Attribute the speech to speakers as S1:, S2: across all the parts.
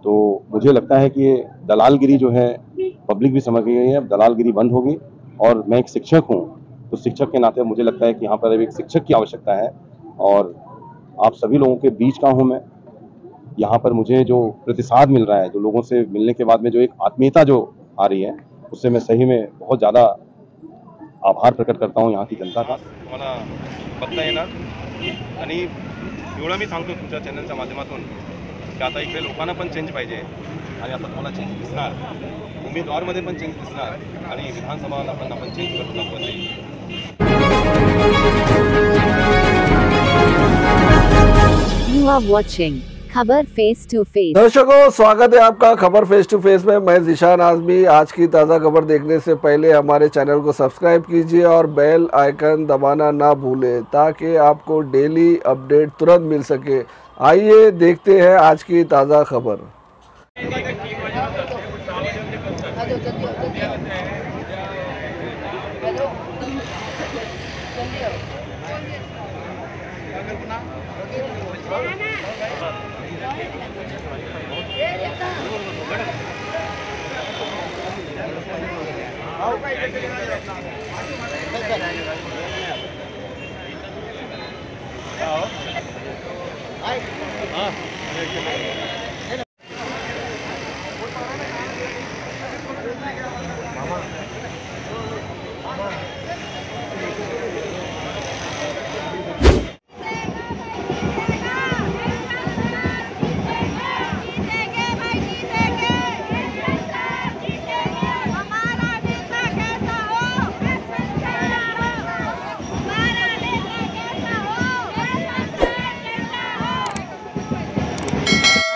S1: तो मुझे लगता है कि ये दलालगिरी जो है पब्लिक भी समझ गई है, दलालगिरी बंद होगी। और मैं एक शिक्षक हूँ, तो शिक्षक के नाते मुझे लगता है कि यहाँ पर एक शिक्षक की आवश्यकता है और आप सभी लोगों के बीच का हूँ मैं। यहाँ पर मुझे जो प्रतिसाद मिल रहा है, जो लोगों से मिलने के बाद में जो एक आत्मीयता जो आ रही है, उससे मैं सही में बहुत ज़्यादा आभार प्रकट करता हूँ यहाँ की जनता का।
S2: मला बघता येणार आणि एवढं मी सांगतो तुमच्या चॅनलच्या माध्यमातून की आता इकडे लोकांना पण चेंज पाहिजे आणि आता तुम्हाला चेंज दिसणार, उमेदवारमध्ये पण चेंज दिसणार आणि विधानसभा लोकांना पण चेंज करून दाखवायचे।
S3: You are watching खबर फेस टू फेस।
S4: दर्शकों, स्वागत है आपका खबर फेस टू फेस में। मैं ज़ीशान आज़मी। आज की ताज़ा खबर देखने से पहले हमारे चैनल को सब्सक्राइब कीजिए और बेल आइकन दबाना ना भूलें ताकि आपको डेली अपडेट तुरंत मिल सके। आइए देखते हैं आज की ताज़ा खबर।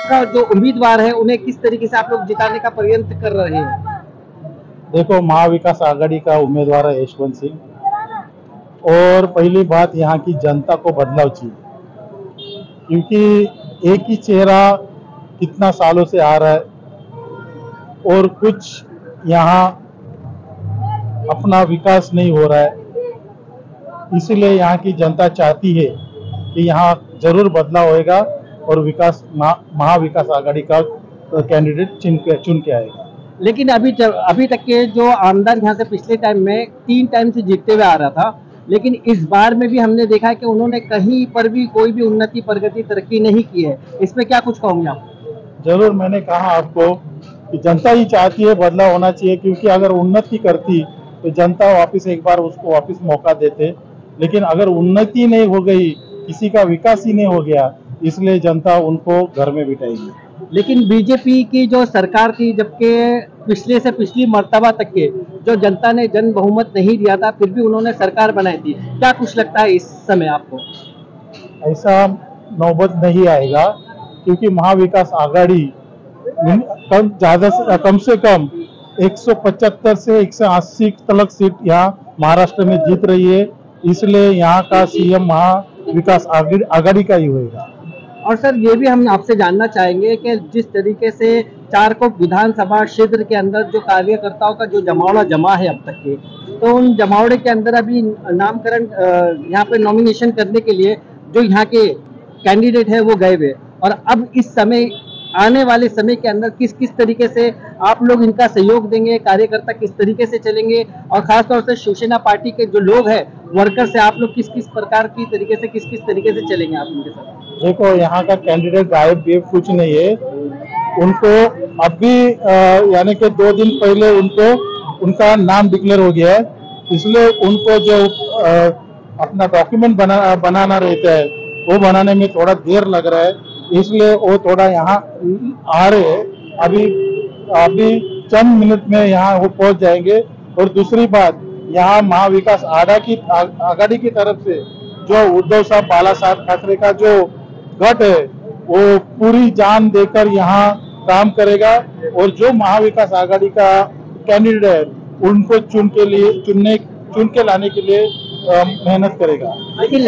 S5: का जो उम्मीदवार है उन्हें किस तरीके से आप लोग जिताने का प्रयत्न कर रहे हैं?
S6: देखो, महाविकास आघाड़ी का उम्मीदवार है यशवंत सिंह। और पहली बात, यहाँ की जनता को बदलाव चाहिए, क्योंकि एक ही चेहरा कितना सालों से आ रहा है और कुछ यहाँ अपना विकास नहीं हो रहा है। इसलिए यहाँ की जनता चाहती है कि यहाँ जरूर बदलाव होएगा और विकास महाविकास आघाड़ी का कैंडिडेट चुन के आएगा।
S5: लेकिन अभी तक के जो आमदार यहाँ से पिछले टाइम में 3 टाइम से जीतते हुए आ रहा था, लेकिन इस बार में भी हमने देखा कि उन्होंने कहीं पर भी कोई भी उन्नति प्रगति तरक्की नहीं की है। इसमें क्या कुछ कहोगे आप?
S6: जरूर, मैंने कहा आपको कि जनता ही चाहती है बदलाव होना चाहिए, क्योंकि अगर उन्नति करती तो जनता वापस एक बार उसको वापस मौका देते। लेकिन अगर उन्नति नहीं हो गई, किसी का विकास ही नहीं हो गया, इसलिए जनता उनको घर में बिठाएगी।
S5: लेकिन बीजेपी की जो सरकार थी, जबकि पिछले से पिछली मर्तबा तक के जो जनता ने जन बहुमत नहीं दिया था, फिर भी उन्होंने सरकार बनाई थी। क्या कुछ लगता है इस समय आपको?
S6: ऐसा नौबत नहीं आएगा, क्योंकि महाविकास आघाड़ी कम से कम 175 से 180 तक सीट यहाँ महाराष्ट्र में जीत रही है। इसलिए यहाँ का सीएम महाविकास आघाड़ी का ही होगा।
S5: और सर, ये भी हम आपसे जानना चाहेंगे कि जिस तरीके से चारकोप विधानसभा क्षेत्र के अंदर जो कार्यकर्ताओं का जो जमावड़ा जमा है अब तक के, तो उन जमावड़े के अंदर अभी नामकरण यहाँ पे नॉमिनेशन करने के लिए जो यहाँ के कैंडिडेट है वो गए हुए, और अब इस समय आने वाले समय के अंदर किस तरीके से आप लोग इनका सहयोग देंगे, कार्यकर्ता किस तरीके से चलेंगे, और खासतौर से शिवसेना पार्टी के जो लोग हैं वर्कर से आप लोग किस प्रकार की तरीके से किस तरीके से चलेंगे आप उनके साथ?
S6: देखो, यहाँ का कैंडिडेट गायब भी कुछ नहीं है। उनको अभी यानी कि 2 दिन पहले उनका नाम डिक्लेयर हो गया है। इसलिए उनको जो अपना डॉक्यूमेंट बनाना रहता है वो बनाने में थोड़ा देर लग रहा है, इसलिए वो थोड़ा यहाँ आ रहे हैं। अभी चंद मिनट में यहाँ वो पहुंच जाएंगे। और दूसरी बात, यहाँ महाविकास आघाड़ी की तरफ से जो उद्धव साहब बाला साहब ठाकरे का जो गठ है वो पूरी जान देकर यहाँ काम करेगा, और जो महाविकास आघाड़ी का कैंडिडेट है उनको चुन के लाने के लिए मेहनत करेगा।
S5: लेकिन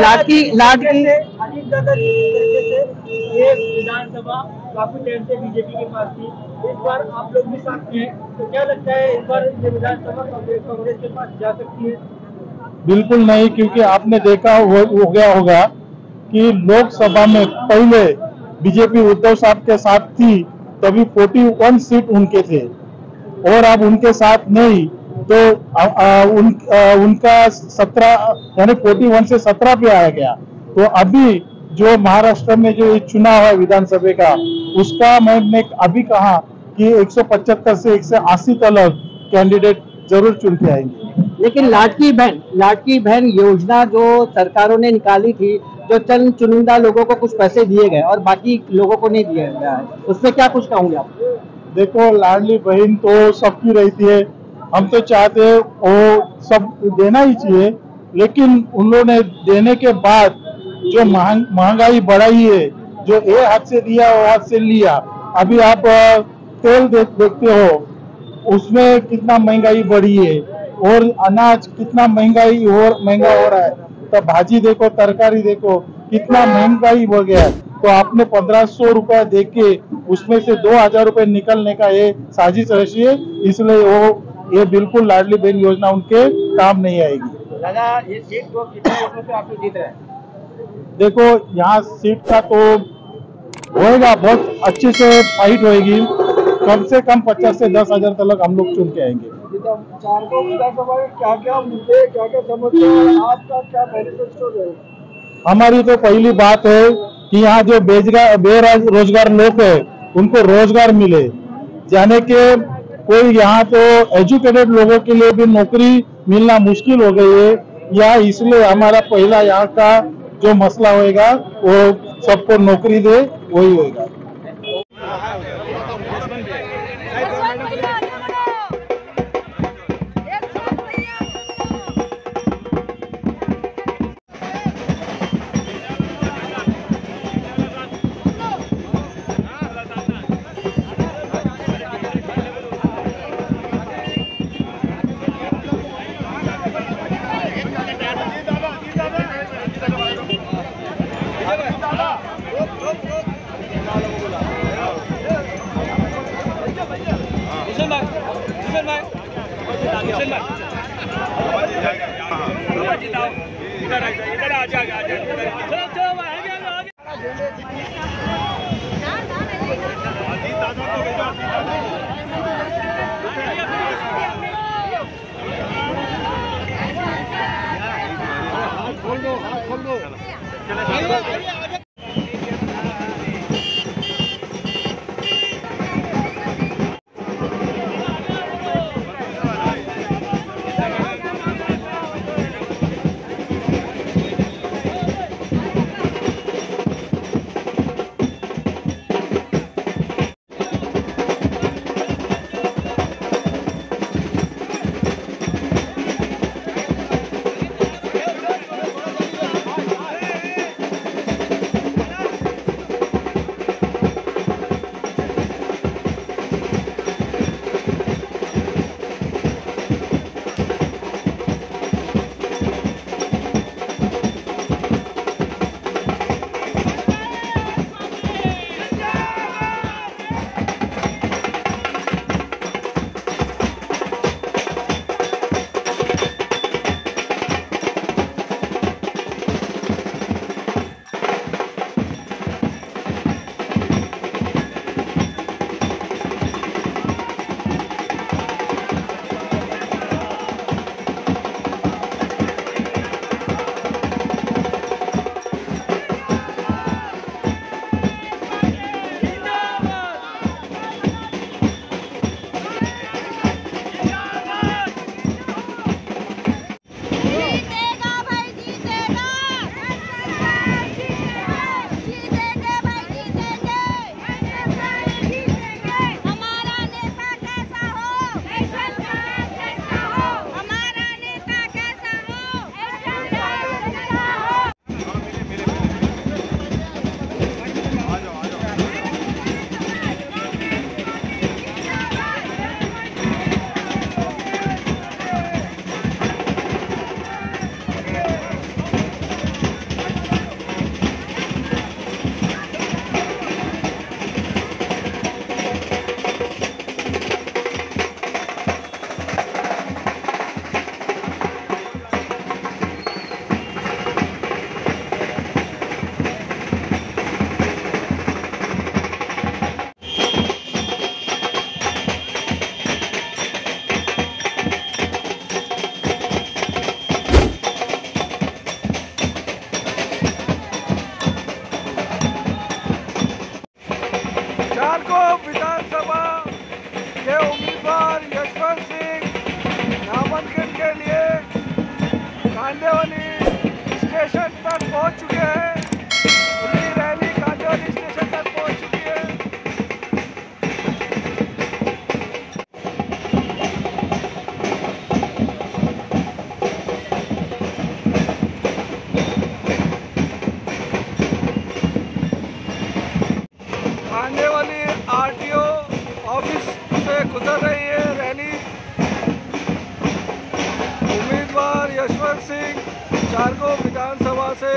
S5: ये विधानसभा काफी टाइम से बीजेपी के पास थी, इस बार आप लोग भी साथ में, तो क्या लगता है इस बार ये विधानसभा कांग्रेस के पास जा सकती है?
S6: बिल्कुल नहीं, क्योंकि आपने देखा हो गया होगा कि लोकसभा में पहले बीजेपी उद्धव साहब के साथ थी, तभी 41 सीट उनके थे और अब उनके साथ नहीं, तो उनका 17 यानी 41 से 17 पे आया गया। तो अभी जो महाराष्ट्र में जो चुनाव है विधानसभा का, उसका मैंने अभी कहा कि 175 से 180 तक कैंडिडेट जरूर चुन के आएंगे।
S5: लेकिन लाडकी बहन योजना जो सरकारों ने निकाली थी, जो चंद चुनिंदा लोगों को कुछ पैसे दिए गए और बाकी लोगों को नहीं दिया गया है, उसमें क्या कुछ कहोगे आप?
S6: देखो, लाडली बहन तो सबकी रहती है, हम तो चाहते हैं वो सब देना ही चाहिए, लेकिन उन लोगों ने देने के बाद जो महंगाई बढ़ाई है, जो एक हाथ से दिया वो हाथ से लिया। अभी आप तेल देखते हो, उसमें कितना महंगाई बढ़ी है, और अनाज कितना महंगा हो रहा है। तो भाजी देखो, तरकारी देखो, कितना महंगाई हो गया है। तो आपने 1500 रुपया दे के उसमें से 2000 रुपये निकलने का ये साजिश रची है, इसलिए ये बिल्कुल लाडली बहन योजना उनके काम नहीं आएगी।
S5: दादा, ये सीट को कितने वोटों से आप जीत रहे हैं?
S6: देखो, यहाँ सीट का तो होएगा, बहुत अच्छे से फाइट होएगी, कम से कम 50 से 10,000 तक हम लोग चुन के आएंगे।
S5: चारकोल विधानसभा में क्या क्या मुद्दे, क्या क्या समस्या, आपका क्या मैनिफेस्टो है?
S6: हमारी तो पहली बात है कि यहाँ जो बेरोजगार लोग है उनको रोजगार मिले, जाने के कोई यहाँ तो एजुकेटेड लोगों के लिए भी नौकरी मिलना मुश्किल हो गई है, या इसलिए हमारा पहला यहाँ का जो मसला होएगा वो सबको नौकरी दे, वही होएगा।
S4: चारकोप विधानसभा के उम्मीदवार यशवंत सिंह नामांकन के लिए कांदेवली स्टेशन तक पहुंच चुके हैं। पूरी रैली कांदेवली स्टेशन तक पहुंच चुकी है। कांदेवली आरटीओ ऑफिस से गुजर रही है रैली। उम्मीदवार यशवंत सिंह चारकोप विधानसभा से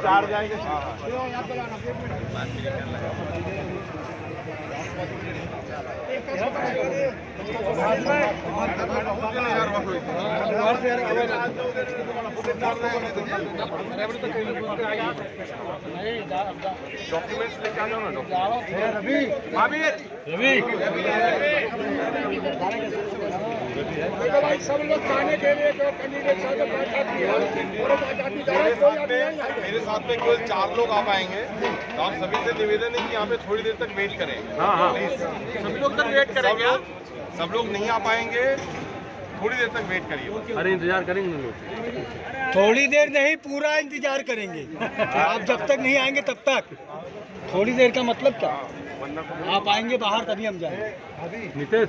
S2: चार जाएंगे। डॉक्यूमेंट्स लेके आ जाओ ना। रवि सब लोग जाने के लिए जो कैंडिडेट मेरे साथ में केवल 4 लोग आ पाएंगे, तो आप सभी से निवेदन है कि यहाँ पे थोड़ी देर तक वेट करें। सभी लोग तक वेट करेंगे। सब लोग नहीं आ पाएंगे, थोड़ी देर तक वेट करिए। अरे इंतजार करेंगे लोग।
S7: थोड़ी देर नहीं, पूरा इंतजार करेंगे। आप जब तक नहीं आएंगे तब तक। थोड़ी देर का मतलब क्या? आप आएंगे बाहर तभी हम जाएंगे।
S2: नितेश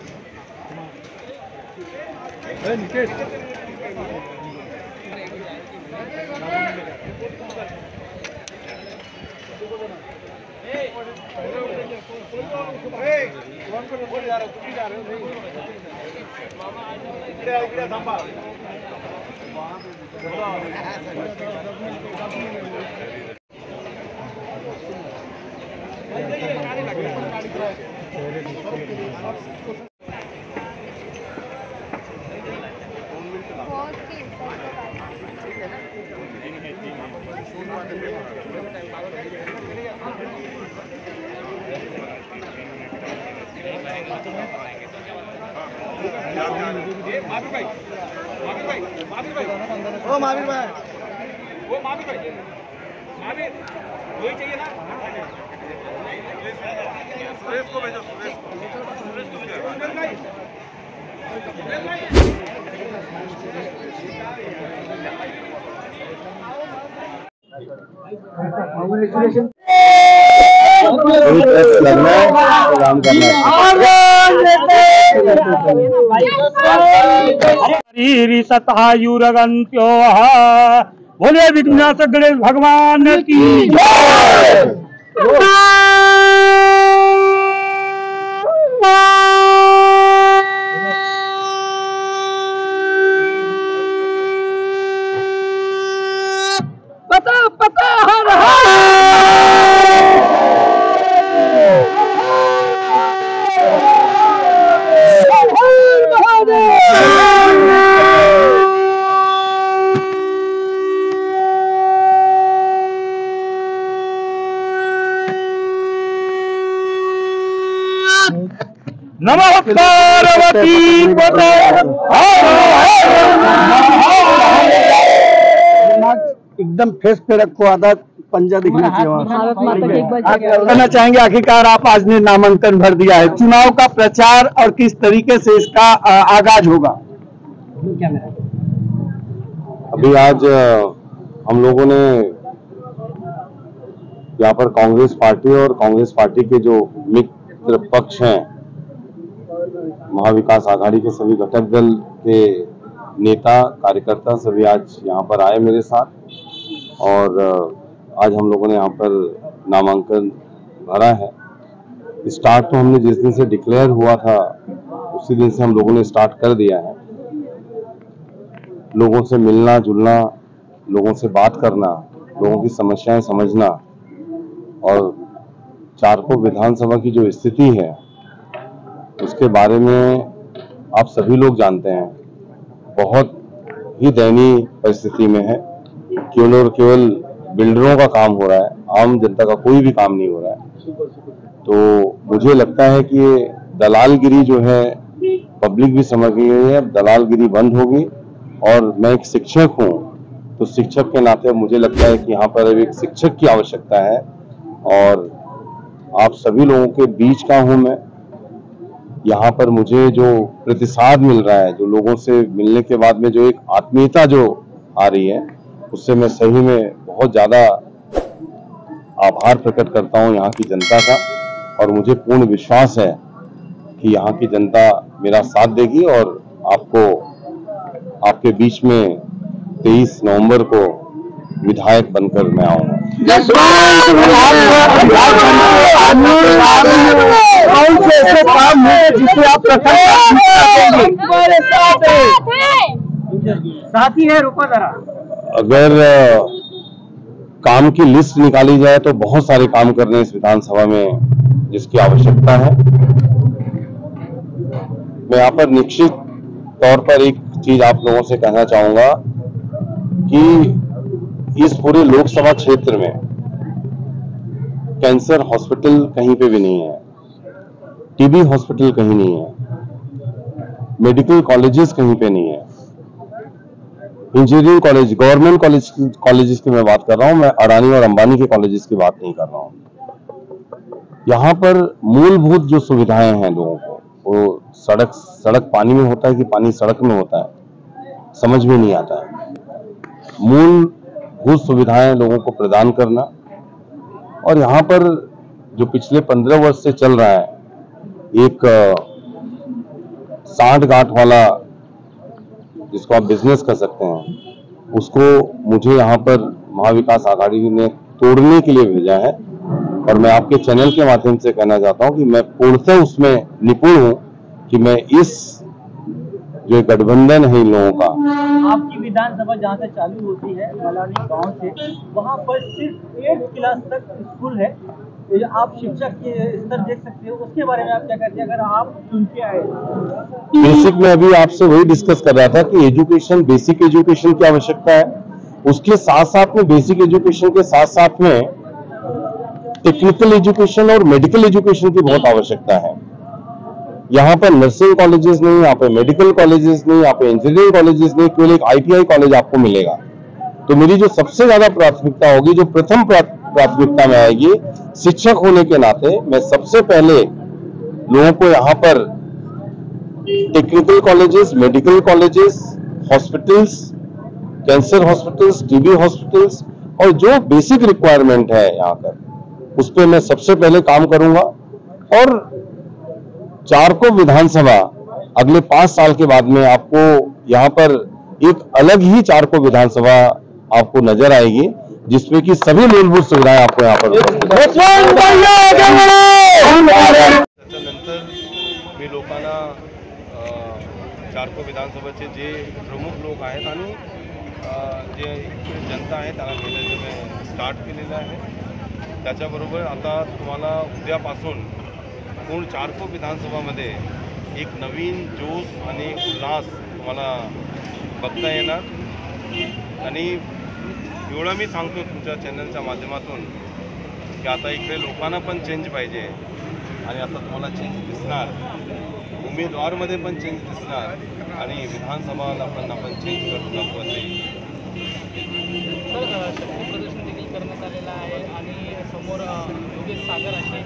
S2: वही चाहिए ना। सुरेश को भेजो।
S8: सतायुरगंत्यो बोले विघ्नाश गणेश भगवान की जय।
S7: पता हर
S8: नमः पार्वती पते।
S7: एकदम फेस पे रखो, आधा पंजा दिखना चाहिए।
S8: करना चाहेंगे, आखिरकार आप आज ने नामांकन भर दिया है, चुनाव का प्रचार और किस तरीके से इसका आगाज होगा?
S1: अभी आज हम लोगों ने यहाँ पर कांग्रेस पार्टी और कांग्रेस पार्टी के जो मित्र पक्ष हैं, महाविकास आघाड़ी के सभी घटक दल के नेता कार्यकर्ता सभी आज यहाँ पर आए मेरे साथ, और आज हम लोगों ने यहाँ पर नामांकन भरा है। स्टार्ट तो हमने जिस दिन से डिक्लेयर हुआ था उसी दिन से हम लोगों ने स्टार्ट कर दिया है। लोगों से मिलना जुलना, लोगों से बात करना, लोगों की समस्याएं समझना और चारकोप विधानसभा की जो स्थिति है उसके बारे में आप सभी लोग जानते हैं, बहुत ही दयनीय परिस्थिति में है। केवल और केवल बिल्डरों का काम हो रहा है, आम जनता का कोई भी काम नहीं हो रहा है। तो मुझे लगता है कि ये दलालगिरी जो है पब्लिक भी समझ गई है, दलालगिरी बंद होगी। और मैं एक शिक्षक हूँ, तो शिक्षक के नाते मुझे लगता है कि यहाँ पर अब एक शिक्षक की आवश्यकता है और आप सभी लोगों के बीच का हूँ मैं। यहाँ पर मुझे जो प्रतिसाद मिल रहा है, जो लोगों से मिलने के बाद में जो एक आत्मीयता जो आ रही है, उससे मैं सही में बहुत ज्यादा आभार प्रकट करता हूँ यहाँ की जनता का। और मुझे पूर्ण विश्वास है कि यहाँ की जनता मेरा साथ देगी और आपको आपके बीच में 23 नवंबर को विधायक बनकर मैं आऊंगा।
S5: साथी है, रुको जरा।
S1: अगर काम की लिस्ट निकाली जाए तो बहुत सारे काम करने इस विधानसभा में जिसकी आवश्यकता है। मैं यहाँ पर निश्चित तौर पर एक चीज आप लोगों से कहना चाहूंगा कि इस पूरे लोकसभा क्षेत्र में कैंसर हॉस्पिटल कहीं पे भी नहीं है, टीबी हॉस्पिटल कहीं नहीं है, मेडिकल कॉलेजेस कहीं पे नहीं है, इंजीनियरिंग कॉलेज, गवर्नमेंट कॉलेजेस की मैं बात कर रहा हूं, मैं अडानी और अंबानी के कॉलेजेस की बात नहीं कर रहा हूं। यहाँ पर मूलभूत जो सुविधाएं हैं लोगों को, वो सड़क पानी में होता है कि पानी सड़क में होता है, समझ में नहीं आता है। मूलभूत सुविधाएं लोगों को प्रदान करना। और यहाँ पर जो पिछले 15 वर्ष से चल रहा है एक सांठ गांठ वाला, जिसको आप बिजनेस कर सकते हैं, उसको मुझे यहाँ पर महाविकास आघाड़ी ने तोड़ने के लिए भेजा है। और मैं आपके चैनल के माध्यम से कहना चाहता हूँ कि मैं पूर्णतः उसमें निपुण हूँ कि मैं इस जो गठबंधन है इन लोगों का।
S5: आपकी विधानसभा जहाँ से चालू होती है मलानी गांव से, वहाँ पर सिर्फ 8 क्लास तक स्कूल है। ये आप शिक्षक के स्तर देख सकते हो, उसके बारे में आप क्या कहते हैं अगर आप चुन के आए?
S1: बेसिक में अभी आपसे वही डिस्कस कर रहा था कि एजुकेशन, बेसिक एजुकेशन की आवश्यकता है। उसके साथ साथ में बेसिक एजुकेशन के साथ साथ में टेक्निकल एजुकेशन और मेडिकल एजुकेशन की बहुत आवश्यकता है। यहाँ पर नर्सिंग कॉलेजेस नहीं, यहाँ पे मेडिकल कॉलेजेस नहीं, यहाँ पे इंजीनियरिंग कॉलेजेस नहीं, केवल एक ITI कॉलेज आपको मिलेगा। तो मेरी जो सबसे ज्यादा प्राथमिकता होगी, जो प्रथम प्राथमिकता में आएगी, शिक्षक होने के नाते मैं सबसे पहले लोगों को यहाँ पर technical colleges, medical colleges, hospitals, cancer hospitals, TB hospitals और जो बेसिक रिक्वायरमेंट है यहाँ पर, उस पर मैं सबसे पहले काम करूंगा। और चारकोप विधानसभा अगले 5 साल के बाद में आपको यहाँ पर एक अलग ही चारकोप विधानसभा आपको नजर आएगी, जिसमें कि सभी मूलभूत सुविधाएं आपको यहाँ पर
S2: त्याच्यानंतर मी लोकांना चारकोप विधानसभेचे जे प्रमुख लोक आहेत आणि जे जनता आहे त्यांना भेटायचं मी स्टार्ट केलेलं आहे। त्याच्याबरोबर आता तुम्हाला उद्यापासून पूर्ण चारकोप विधानसभामध्ये एक नवीन जोश आणि उल्हास तुम्हाला बघता येणार। आणि एवढं मी सांगतो तुमच्या चॅनलच्या माध्यमातून की आता इकडे लोकांना पण चेंज पाहिजे आणि आता तुम्हाला चेंज दिसणार, उमेदवारमध्ये पण चेंज दिसणार आणि विधानसभाला पण आपण चेंज करून दाखवते।
S9: प्रदर्शन देखील करण्यात आलेलं आहे आणि समोर योगेश सागर असे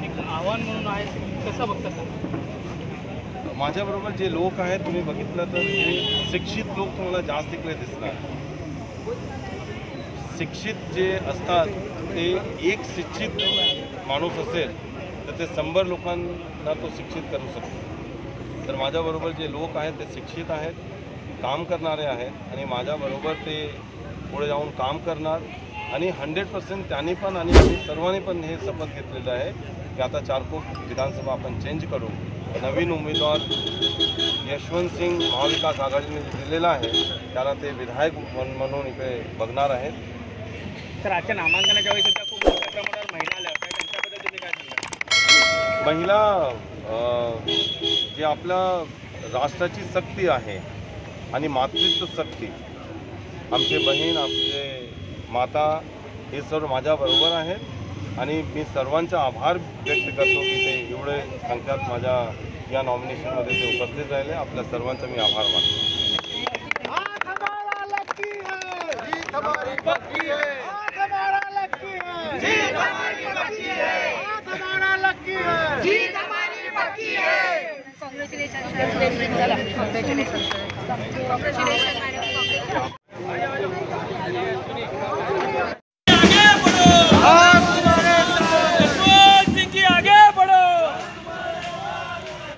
S9: एक आव्हान म्हणून आहे, कसं बघता सर?
S2: माझ्याबरोबर जे लोक आहेत तुम्ही बघितलं तर हे शिक्षित लोक तुम्हाला जास्त इकडे दिसणार। शिक्षित जे असतात ते एक शिक्षित माणूस असेल तर ते 100 लोकांना तो शिक्षित करू शकतो। तर माझ्याबरोबर जे लोक आहेत ते शिक्षित आहेत, काम करणारे आहेत आणि माझ्याबरोबर ते पुढे जाऊन काम करणार आणि 100% त्यांनी पण आणि सर्वांनी पण हे शपथ घेतलेलं आहे की आता चारकोप विधानसभा आपण चेंज करू नवीन उमेदवार यशवंत सिंग महाविकास आघाडीने दिलेला आहे त्याला ते विधायक म्हणून इकडे बघणार आहेत.
S9: तर आजच्या नामांकनाच्या वेळी सुद्धा खूप मोठ्या प्रमाणावर महिला आल्या होत्या, त्यांच्याबद्दल तुम्ही काय सांगाल?
S2: महिला जे आपल्या राष्ट्राची शक्ती आहे आणि मातृत्व शक्ती, आमचे बहीण आमचे माता हे सर्व माझ्याबरोबर आहेत आणि मी सर्वांचा आभार व्यक्त करतो की ते एवढे संख्यात माझ्या या नॉमिनेशनमध्ये ते उपस्थित राहिले. आपल्या सर्वांचा मी आभार मानतो.
S10: Congratulations, congratulations, madam.